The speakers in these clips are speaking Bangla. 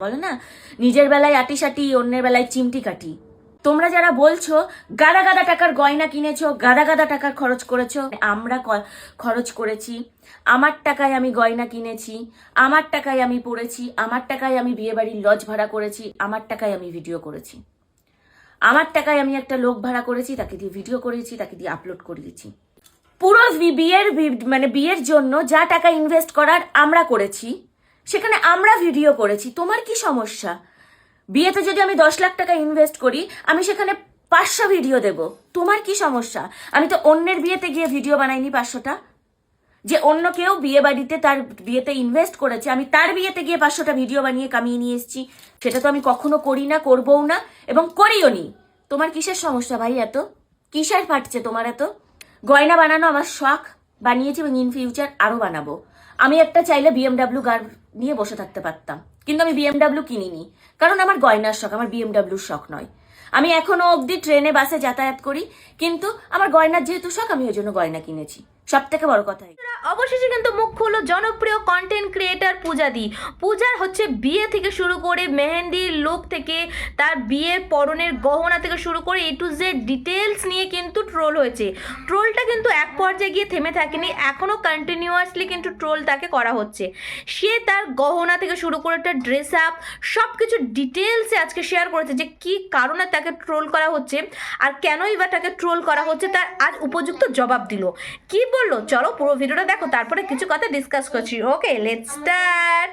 বলে না, নিজের বেলায় আটিসাটি, অন্যের বেলায় চিমটি কাটি। তোমরা যারা বলছো গাদা গাদা টাকার গয়না কিনেছো, গাদা গাদা টাকার খরচ করেছো, আমরা খরচ করেছি। আমার টাকায় আমি গয়না কিনেছি, আমার টাকায় আমি পড়েছি, আমার টাকায় আমি বিয়ে বাড়ির লজ ভাড়া করেছি, আমার টাকায় আমি ভিডিও করেছি, আমার টাকায় আমি একটা লোক ভাড়া করেছি, তাকে দিয়ে ভিডিও করেছি, তাকে দিয়ে আপলোড করিয়েছি। পুরো বিয়ের জন্য যা টাকা ইনভেস্ট করার আমরা করেছি, সেখানে আমরা ভিডিও করেছি। তোমার কি সমস্যা? বিয়েতে যদি আমি 10 লাখ টাকা ইনভেস্ট করি, আমি সেখানে 500 ভিডিও দেব। তোমার কি সমস্যা? আমি তো অন্যের বিয়েতে গিয়ে ভিডিও বানাইনি 500টা। যে অন্য কেউ বিয়ে বাড়িতে তার বিয়েতে ইনভেস্ট করেছে, আমি তার বিয়েতে গিয়ে 500টা ভিডিও বানিয়ে কামিয়ে নিয়ে এসেছি। সেটা তো আমি কখনো করি না, করবও না, এবং করিও নি। তোমার কিসের সমস্যা ভাই? এত কিসের ফাটছে তোমার? এত গয়না বানানো আমার শখ, বানিয়েছি এবং ইন ফিউচার আরো বানাবো। আমি একটা চাইলে বিএমডাব্লিউ গাড়ি নিয়ে বসে থাকতে পারতাম, কিন্তু আমি বিএমডাব্লিউ কিনিনি, কারণ আমার গয়নার শখ, আমার বিএমডাব্লিউর শখ নয়। আমি এখনো অবধি ট্রেনে বাসে যাতায়াত করি, কিন্তু আমার গয়নার যেহেতু শখ, আমি ওই জন্য গয়না কিনেছি। সব থেকে বড় কথা, অবশেষে কিন্তু মুখ খুললো জনপ্রিয় কন্টেন্ট ক্রিয়েটার পূজাদি। পূজার হচ্ছে বিয়ে থেকে শুরু করে মেহেন্দির লুক থেকে তার বিয়ের পরনের গহনা থেকে শুরু করে এ টু জেড ডিটেলস নিয়ে কিন্তু ট্রোল হয়েছে। ট্রোলটা কিন্তু এক পর্যায়ে গিয়ে থেমে থাকেনি, এখনও কন্টিনিউয়াসলি কিন্তু ট্রোল তাকে করা হচ্ছে। সে তার গহনা থেকে শুরু করে তার ড্রেস আপ সব কিছু ডিটেলসে আজকে শেয়ার করেছে যে কী কারণে তাকে ট্রোল করা হচ্ছে আর কেনই বা তাকে ট্রোল করা হচ্ছে, তার আজ উপযুক্ত জবাব দিল। কি বললো চলো পুরো ভিডিওটা দেখো, তারপরে কিছু কথা ডিসকাস করছি। ওকে, লেটস স্টার্ট।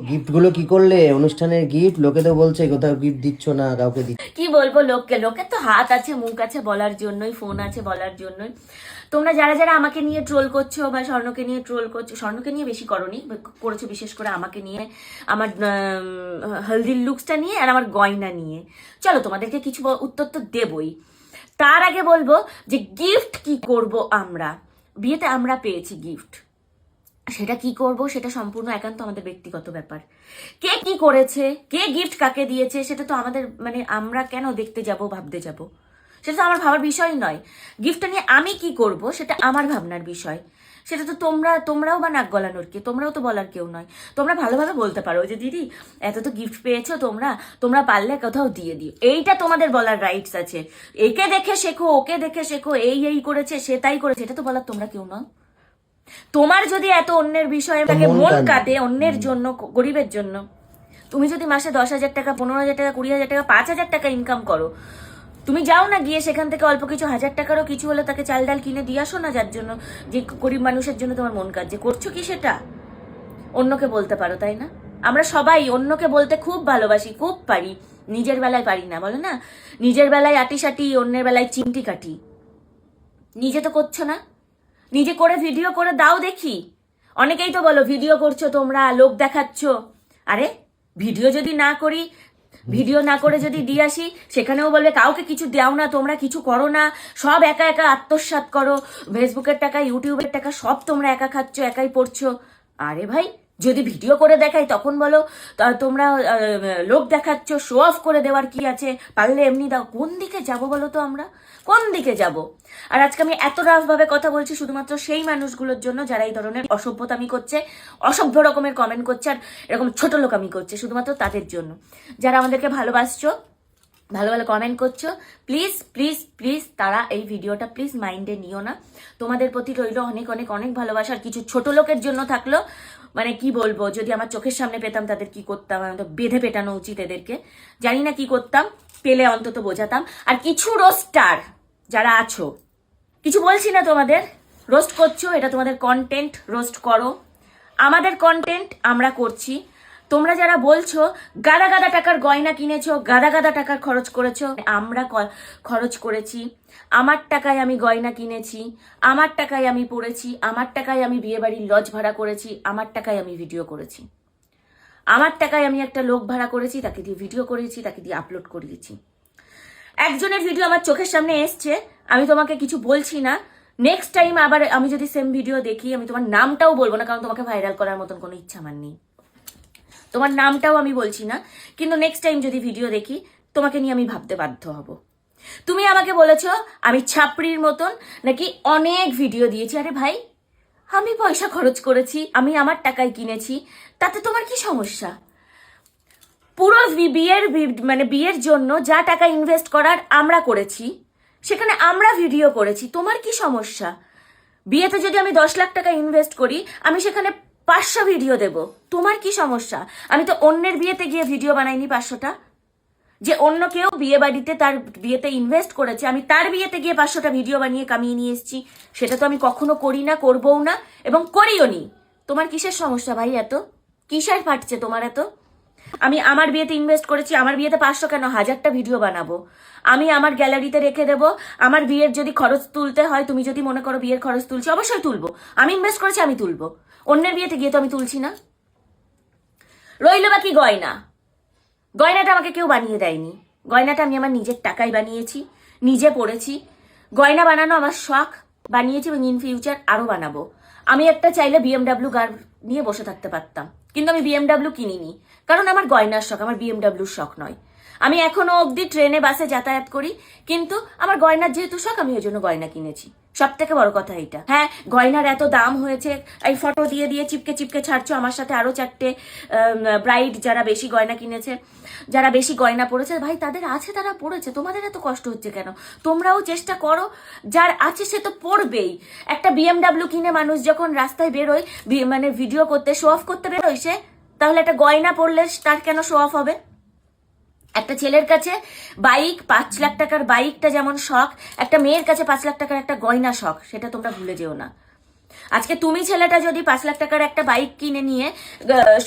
গিফট গুলো কি করলে? অনুষ্ঠানের গিফট লোকে তো বলছে কোথাও গিফট দিচ্ছ না, কাউকে দিচ্ছ। কি বলবো লোককে? লোকের তো হাত আছে, মুখ আছে বলার জন্যই, ফোন আছে বলার জন্যই। তোমরা যারা যারা আমাকে নিয়ে ট্রোল করছো বা স্বর্ণকে নিয়ে ট্রোল করছো, স্বর্ণকে নিয়ে বেশি করনি, করেছো বিশেষ করে আমাকে নিয়ে, আমার হলদির লুকসটা নিয়ে আর আমার গয়না নিয়ে। চলো তোমাদেরকে কিছু উত্তর তো দেবই। তার আগে বলবো যে গিফট কি করব আমরা বিয়েতে? আমরা পেয়েছি গিফট, সেটা কি করব সেটা সম্পূর্ণ একান্ত আমাদের ব্যক্তিগত ব্যাপার। কে কি করেছে, কে গিফট কাকে দিয়েছে, সেটা তো আমাদের আমরা কেন দেখতে যাব, ভাবতে যাব? সেটা তো আমার ভাবার বিষয় নয়। গিফটটা নিয়ে আমি কি করব সেটা আমার ভাবনার বিষয়। সেটা তো তোমরাও বা নাক গলানোর কে? তোমরাও তো বলার কেউ নয়। তোমরা ভালোভাবে বলতে পারো যে দিদি এত তো গিফট পেয়েছো, তোমরা পারলে কোথাও দিয়ে দিও, এইটা তোমাদের বলার রাইটস আছে। একে দেখে শেখো, ওকে দেখে শেখো, এই করেছে, সে তাই করেছে, এটা তো বলার তোমরা কেউ নয়। তোমার যদি এত অন্যের বিষয়ে মন কাটে, অন্যের জন্য, গরিবের জন্য, তুমি যদি মাসে 10,000 টাকা, 15,000 টাকা, 20,000 টাকা, 5,000 টাকা ইনকাম করো, তুমি যাও না গিয়ে সেখান থেকে অল্প কিছু হাজার টাকারও কিছু হলে তাকে চাল ডাল কিনে দিয়ে আসো না, যার জন্য, যে গরিব মানুষের জন্য তোমার মন কাটছে। করছো কি সেটা? অন্যকে বলতে পারো, তাই না? আমরা সবাই অন্যকে বলতে খুব ভালোবাসি, খুব পারি, নিজের বেলায় পারি না। বলে না, নিজের বেলায় আটিসাটি, অন্যের বেলায় চিমটি কাটি। নিজে তো করছো না, নিজে করে ভিডিও করে দাও দেখি। অনেকেই তো বলো ভিডিও করছো তোমরা, লোক দেখাচ্ছ। আরে ভিডিও যদি না করি, ভিডিও না করে যদি দিয়ে আসি, সেখানেও বলবে কাউকে কিছু দাও না, তোমরা কিছু করো না, সব একা একা আত্মসাৎ করো, ফেসবুকের টাকা, ইউটিউবের টাকা সব তোমরা একা খাচ্ছ, একাই পড়ছো। আরে ভাই, যদি ভিডিও করে দেখাই তখন বলো তোমরা লোক দেখাচ্ছ, শো অফ করে দেওয়ার কি আছে, পারলে এমনি দাও। কোন দিকে যাবো বলো তো? আমরা কোন দিকে যাব? আর আজকে আমি এত রাফ ভাবে কথা বলছি শুধুমাত্র সেই মানুষগুলোর জন্য যারা এই ধরনের অসভ্যতামি করছে, অসভ্য রকমের কমেন্ট করছে, আর এরকম ছোট লোকামি করছে, শুধুমাত্র তাদের জন্য। যারা আমাদেরকে ভালোবাসছো, ভালো ভালো কমেন্ট করছো, প্লিজ প্লিজ প্লিজ তারা এই ভিডিওটা প্লিজ মাইন্ডে নিও না। তোমাদের প্রতি রইল অনেক অনেক অনেক ভালোবাসার। কিছু ছোট লোকের জন্য থাকলো, কি বলবো, যদি আমার চোখের সামনে পেতাম তাদের কি করতাম, আমি তো বেঁধে পেটানো উচিত এদেরকে। জানি না কি করতাম, পেলে অন্তত বোঝাতাম। আর কিছু রোস্টার যারা আছো, কিছু বলছি না তোমাদের, রোস্ট করছো, এটা তোমাদের কন্টেন্ট, রোস্ট করো। আমাদের কন্টেন্ট আমরা করছি। তোমরা যারা বলছো গাদা গাদা টাকার গয়না কিনেছো, গাদা গাদা টাকার খরচ করেছো, আমরা খরচ করেছি। আমার টাকায় আমি গয়না কিনেছি, আমার টাকায় আমি পড়েছি, আমার টাকায় আমি বিয়ে বাড়ির লজ ভাড়া করেছি, আমার টাকায় আমি ভিডিও করেছি, আমার টাকায় আমি একটা লোক ভাড়া করেছি, তাকে দিয়ে ভিডিও করেছি, তাকে দিয়ে আপলোড করিয়েছি। একজনের ভিডিও আমার চোখের সামনে এসছে, আমি তোমাকে কিছু বলছি না। নেক্সট টাইম আবার আমি যদি সেম ভিডিও দেখি, আমি তোমার নামটাও বলবো না, কারণ তোমাকে ভাইরাল করার মতন কোনো ইচ্ছা আমার নেই। তোমার নামটাও আমি বলছি না, কিন্তু নেক্সট টাইম যদি ভিডিও দেখি, তোমাকে নিয়ে আমি ভাবতে বাধ্য হব। তুমি আমাকে বলেছো আমি ছাপড়ির মতন নাকি অনেক ভিডিও দিয়েছি। আরে ভাই, আমি পয়সা খরচ করেছি, আমি আমার টাকায় কিনেছি, তাতে তোমার কি সমস্যা? পুরো বিয়ের জন্য যা টাকা ইনভেস্ট করার আমরা করেছি, সেখানে আমরা ভিডিও করেছি। তোমার কি সমস্যা? বিয়েতে যদি আমি 10 লাখ টাকা ইনভেস্ট করি, আমি সেখানে 500 ভিডিও দেব। তোমার কি সমস্যা? আমি তো অন্যের বিয়েতে গিয়ে ভিডিও বানাইনি 500টা। যে অন্য কেউ বিয়ে বাড়িতে তার বিয়েতে ইনভেস্ট করেছে, আমি তার বিয়েতে গিয়ে 500টা ভিডিও বানিয়ে কামিয়ে নিয়ে এসেছি, সেটা তো আমি কখনো করি না, করবও না, এবং করিও নি। তোমার কিসের সমস্যা ভাই? এত কিসের ফাটছে তোমার এত? আমি আমার বিয়েতে ইনভেস্ট করেছি, আমার বিয়েতে 500 কেন, 1000টা ভিডিও বানাবো, আমি আমার গ্যালারিতে রেখে দেবো। আমার বিয়ের যদি খরচ তুলতে হয়, তুমি যদি মনে করো বিয়ের খরচ তুলছি, অবশ্যই তুলবো। আমি ইনভেস্ট করেছি, আমি তুলবো। অন্যের বিয়েতে গিয়ে তো আমি তুলছি না। রইল বাকি গয়না। গয়নাটা আমাকে কেউ বানিয়ে দেয়নি, গয়নাটা আমি আমার নিজের টাকায় বানিয়েছি, নিজে পড়েছি। গয়না বানানো আমার শখ, বানিয়েছি এবং ইন ফিউচার আরো বানাবো। আমি একটা চাইলে BMW গাড়ি নিয়ে বসে থাকতে পারতাম, কিন্তু আমি BMW কিনিনি, কারণ আমার গয়নার শখ, আমার BMW শখ নয়। আমি এখনো অবধি ট্রেনে বাসে যাতায়াত করি, কিন্তু আমার গয়নার যেহেতু শখ, আমি ওই জন্য গয়না কিনেছি। সব থেকে বড় কথা এইটা। হ্যাঁ, গয়নার এত দাম হয়েছে, এই ফটো দিয়ে দিয়ে চিপকে চিপকে ছাড়ছো। আমার সাথে আরো 4টে ব্রাইড যারা বেশি গয়না কিনেছে, যারা বেশি গয়না পড়েছে, ভাই তাদের আছে, তারা পড়েছে, তোমাদের এত কষ্ট হচ্ছে কেন? তোমরাও চেষ্টা করো, যার আছে সে তো পড়বেই। একটা BMW কিনে মানুষ যখন রাস্তায় বেরোয়, মানে ভিডিও করতে, শো অফ করতে বেরোয় সে, তাহলে একটা গয়না পড়লে তার কেন শো অফ হবে? একটা ছেলের কাছে বাইক, 5 লাখ টাকার বাইকটা যেমন শখ, একটা মেয়ের কাছে 5 লাখ টাকার একটা গয়না শখ, সেটা তোমরা ভুলে যেও না। আজকে তুমি ছেলেটা যদি 5 লাখ টাকার একটা বাইক কিনে নিয়ে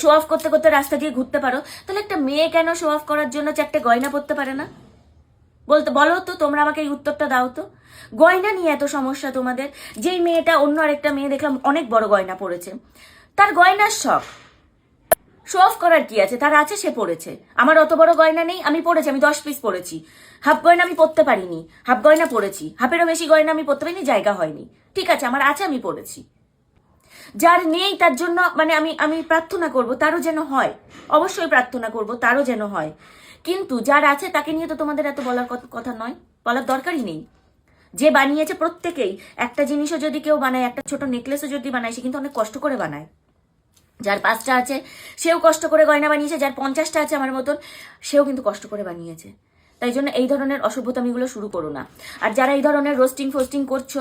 শো অফ করতে করতে রাস্তা দিয়ে ঘুরতে পারো, তাহলে একটা মেয়ে কেন শো অফ করার জন্য 4টে গয়না পরতে পারে না? বলো তো, তোমরা আমাকে এই উত্তরটা দাও তো। গয়না নিয়ে এত সমস্যা তোমাদের। যেই মেয়েটা অন্য আরেকটা মেয়ে দেখলাম অনেক বড় গয়না পরেছে, তার গয়নার শখ, শো অফ করার কি আছে? তার আছে, সে পড়েছে। আমার অত বড় গয়না নেই, আমি পড়েছি, আমি 10 পিস পড়েছি। হাফ গয়না আমি পরতে পারিনি, হাফ গয়না পড়েছি। হাফেরও বেশি গয়না আমি পরতে পারিনি, জায়গা হয়নি। ঠিক আছে, আমার আছে, আমি পড়েছি। যার নেই তার জন্য মানে আমি প্রার্থনা করব তারও যেন হয়, অবশ্যই প্রার্থনা করব তারও যেন হয়, কিন্তু যার আছে তাকে নিয়ে তো তোমাদের এত বলার কথা নয়, বলার দরকারই নেই। যে বানিয়েছে প্রত্যেকেই, একটা জিনিসও যদি কেউ বানায়, একটা ছোট নেকলেসও যদি বানায়, সে কিন্তু অনেক কষ্ট করে বানায়। যার 5টা আছে সেও কষ্ট করে গয়না বানিয়েছে, যার 50টা আছে আমার মতন, সেও কিন্তু কষ্ট করে বানিয়েছে। তাই জন্য এই ধরনের অসভ্যতামিগুলো শুরু করো না। আর যারা এই ধরনের রোস্টিং ফোস্টিং করছো,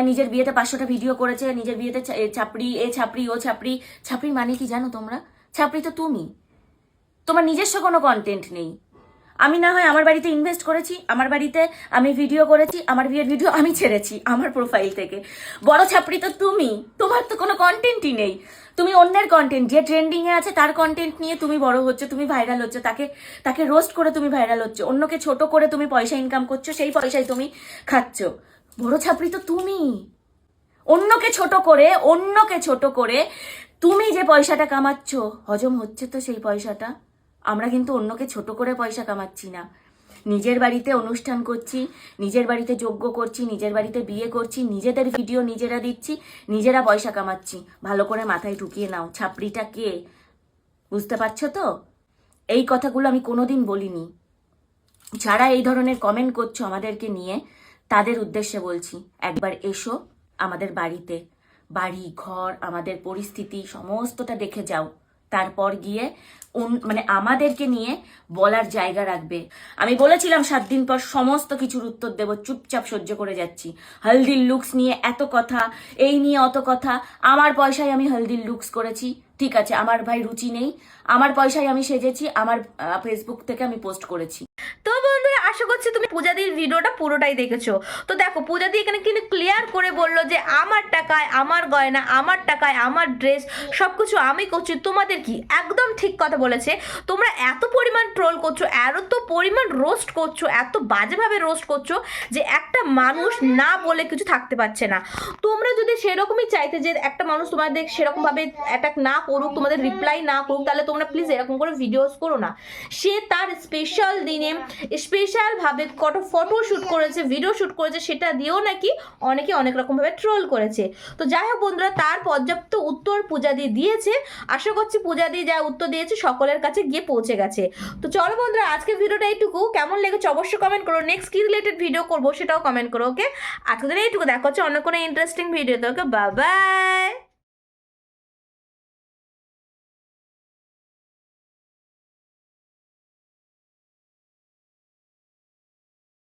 নিজের বিয়েতে 500টা ভিডিও করেছে, নিজের বিয়েতে ছাপড়ি, এ ছাপড়ি, ও ছাপড়ি। ছাপড়ি মানে কি জানো তোমরা? ছাপড়ি তো তুমি, তোমার নিজস্ব কোনো কন্টেন্ট নেই। আমি না হয় আমার বাড়িতে ইনভেস্ট করেছি, আমার বাড়িতে আমি ভিডিও করেছি, আমার বিয়ের ভিডিও আমি ছেড়েছি আমার প্রোফাইল থেকে। বড় ছাপড়ি তো তুমি, তোমার তো কোনো কন্টেন্টই নেই। তুমি অন্যের কন্টেন্ট, যে ট্রেন্ডিং এ আছে তার কন্টেন্ট নিয়ে তুমি বড় হচ্ছে, তুমি ভাইরাল হচ্ছে, তাকে রোস্ট করে তুমি ভাইরাল হচ্ছে, অন্যকে ছোট করে তুমি পয়সা ইনকাম করছো, সেই পয়সায় তুমি খাচ্ছ। বড় ছাপড়ি তো তুমি। অন্যকে ছোট করে তুমি যে পয়সাটা কামাচ্ছ, হজম হচ্ছে তো সেই পয়সাটা? আমরা কিন্তু অন্যকে ছোট করে পয়সা কামাচ্ছি না। নিজের বাড়িতে অনুষ্ঠান করছি, নিজের বাড়িতে যজ্ঞ করছি, নিজের বাড়িতে বিয়ে করছি, নিজেদের ভিডিও নিজেরা দিচ্ছি, নিজেরা পয়সা কামাচ্ছি। ভালো করে মাথায় ঢুকিয়ে নাও, ছাপড়িটা কে? বুঝতে পারছো তো? এই কথাগুলো আমি কোনোদিন বলিনি। যারা এই ধরনের কমেন্ট করছো আমাদেরকে নিয়ে, তাদের উদ্দেশ্যে বলছি, একবার এসো আমাদের বাড়িতে, বাড়ি ঘর আমাদের পরিস্থিতি সমস্তটা দেখে যাও, তারপর গিয়ে মানে আমাদেরকে নিয়ে বলার জায়গা রাখবে। আমি বলেছিলাম 7 দিন পর সমস্ত কিছুর উত্তর দেব, চুপচাপ সহ্য করে যাচ্ছি। হলদির লুকস নিয়ে এত কথা, এই নিয়ে অত কথা, আমার পয়সায় আমি হলদির লুকস করেছি, ঠিক আছে, আমার ভাই রুচি নেই, আমার পয়সায় আমি সেজেছি, আমার ফেসবুক থেকে আমি পোস্ট করেছি। তো বন্ধুরা, আশা করছি তুমি পূজাদির ভিডিওটা পুরোটাই দেখেছো। তো দেখো, পূজাদি এখানে কিন্তু ক্লিয়ার করে বললো যে আমার টাকায় আমার গয়না, আমার টাকায় আমার ড্রেস, সবকিছু আমি করছি, তোমাদের কি? একদম ঠিক কথা বলেছে। তোমরা এত পরিমাণ ট্রোল করছো, এত পরিমাণ রোস্ট করছো, এত বাজেভাবে রোস্ট করছো যে একটা মানুষ না বলে কিছু থাকতে পারছে না। তোমরা যদি সেরকমই চাইতে যে একটা মানুষ তোমাদের সেরকমভাবে অ্যাটাক না করুক, তোমাদের রিপ্লাই না করুক, তাহলে তোমরা প্লিজ এরকম করে ভিডিওস করো না। সে তার স্পেশাল দিনে স্পেশালভাবে কত ফটো শ্যুট করেছে, ভিডিও শ্যুট করেছে, সেটা দিয়েও নাকি অনেকে অনেক রকমভাবে ট্রোল করেছে। তো যাই হোক বন্ধুরা, তার পর্যাপ্ত উত্তর পূজাদি দিয়েছে। আশা করছি পূজাদি যা উত্তর দিয়েছে সকলের কাছে গিয়ে পৌঁছে গেছে। তো চলো বন্ধুরা, আজকের ভিডিওটা এইটুকু। কেমন লেগেছে অবশ্যই কমেন্ট করো। নেক্সট কি রিলেটেড ভিডিও করবো সেটাও কমেন্ট করো। ওকে, আজকের এইটুকু, দেখা হচ্ছে অন্য কোনো ইন্টারেস্টিং ভিডিওতে। ওকে, বাই বাই।